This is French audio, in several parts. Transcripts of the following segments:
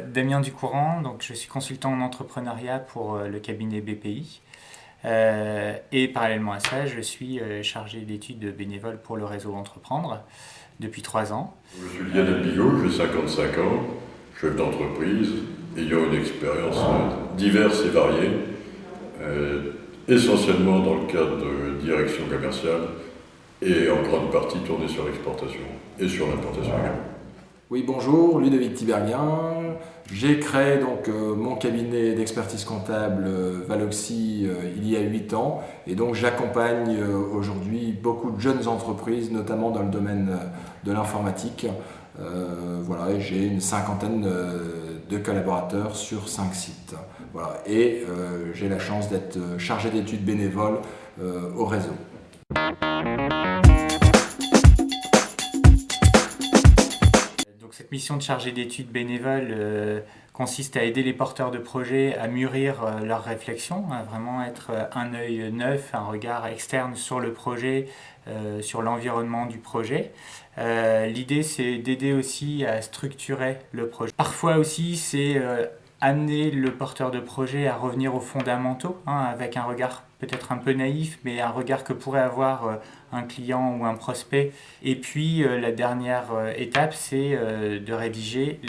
Damien Ducourant, donc je suis consultant en entrepreneuriat pour le cabinet BPI. Et parallèlement à ça, je suis chargé d'études bénévoles pour le réseau Entreprendre depuis 3 ans. Je suis Lionel Bigot, j'ai 55 ans, chef d'entreprise, ayant une expérience diverse et variée, essentiellement dans le cadre de direction commerciale et en grande partie tournée sur l'exportation et sur l'importation également. Oui, bonjour, Ludovic Tiberghien. J'ai créé donc mon cabinet d'expertise comptable Valoxy il y a 8 ans et donc j'accompagne aujourd'hui beaucoup de jeunes entreprises, notamment dans le domaine de l'informatique. Voilà, j'ai une 50aine de collaborateurs sur 5 sites. Voilà, et j'ai la chance d'être chargé d'études bénévoles au réseau. Cette mission de chargé d'études bénévoles consiste à aider les porteurs de projets à mûrir leurs réflexions, à vraiment être un œil neuf, un regard externe sur le projet, sur l'environnement du projet. L'idée, c'est d'aider aussi à structurer le projet. Parfois aussi, c'est amener le porteur de projet à revenir aux fondamentaux, avec un regard peut-être un peu naïf, mais un regard que pourrait avoir un client ou un prospect. Et puis la dernière étape, c'est de rédiger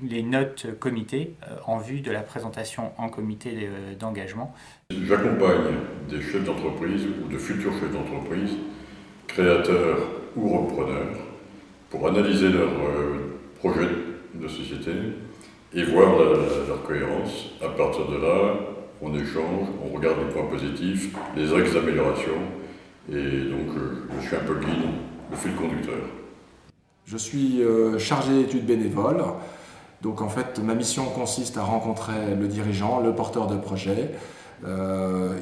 les notes comité en vue de la présentation en comité d'engagement. J'accompagne des chefs d'entreprise ou de futurs chefs d'entreprise, créateurs ou repreneurs, pour analyser leur projet de société et voir leur cohérence. À partir de là, on échange, on regarde les points positifs, les axes d'amélioration, et donc je suis un peu le guide, le fil conducteur. Je suis chargé d'études bénévoles, donc en fait ma mission consiste à rencontrer le dirigeant, le porteur de projet,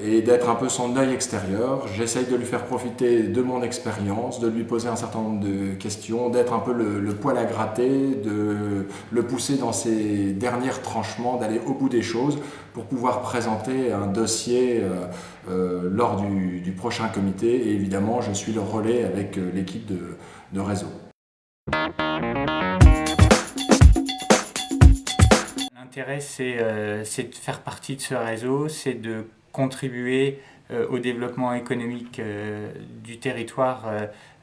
et d'être un peu son œil extérieur. J'essaye de lui faire profiter de mon expérience, de lui poser un certain nombre de questions, d'être un peu le poil à gratter, de le pousser dans ses derniers tranchements, d'aller au bout des choses pour pouvoir présenter un dossier lors du prochain comité. Et évidemment, je suis le relais avec l'équipe de réseau. L'intérêt, c'est de faire partie de ce réseau, c'est de contribuer au développement économique du territoire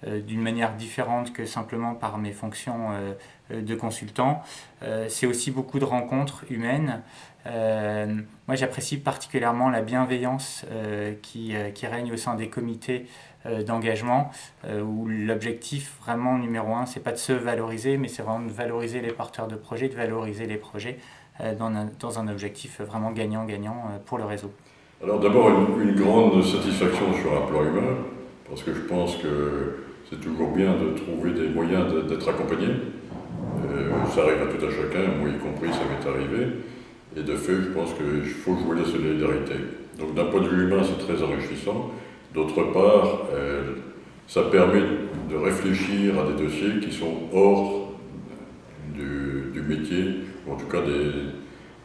d'une manière différente que simplement par mes fonctions de consultant. C'est aussi beaucoup de rencontres humaines. Moi, j'apprécie particulièrement la bienveillance qui règne au sein des comités d'engagement, où l'objectif vraiment numéro 1, c'est pas de se valoriser, mais c'est vraiment de valoriser les porteurs de projets, de valoriser les projets dans un objectif vraiment gagnant-gagnant pour le réseau. Alors d'abord une grande satisfaction sur un plan humain, parce que je pense que c'est toujours bien de trouver des moyens d'être accompagné. Ça arrive à tout à chacun, moi y compris, ça m'est arrivé. Et de fait, je pense qu'il faut jouer la solidarité. Donc d'un point de vue humain, c'est très enrichissant. D'autre part, ça permet de réfléchir à des dossiers qui sont hors du métier, ou en tout cas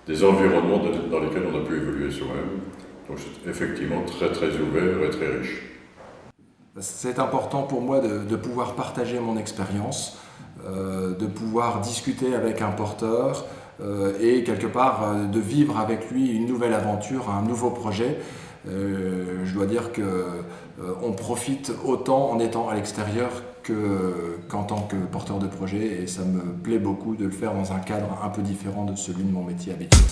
des environnements dans lesquels on a pu évoluer soi-même. Donc c'est effectivement très ouvert et très riche. C'est important pour moi de pouvoir partager mon expérience, de pouvoir discuter avec un porteur et quelque part de vivre avec lui une nouvelle aventure, un nouveau projet. Je dois dire qu'on profite autant en étant à l'extérieur qu'en tant que porteur de projet, et ça me plaît beaucoup de le faire dans un cadre un peu différent de celui de mon métier habituel.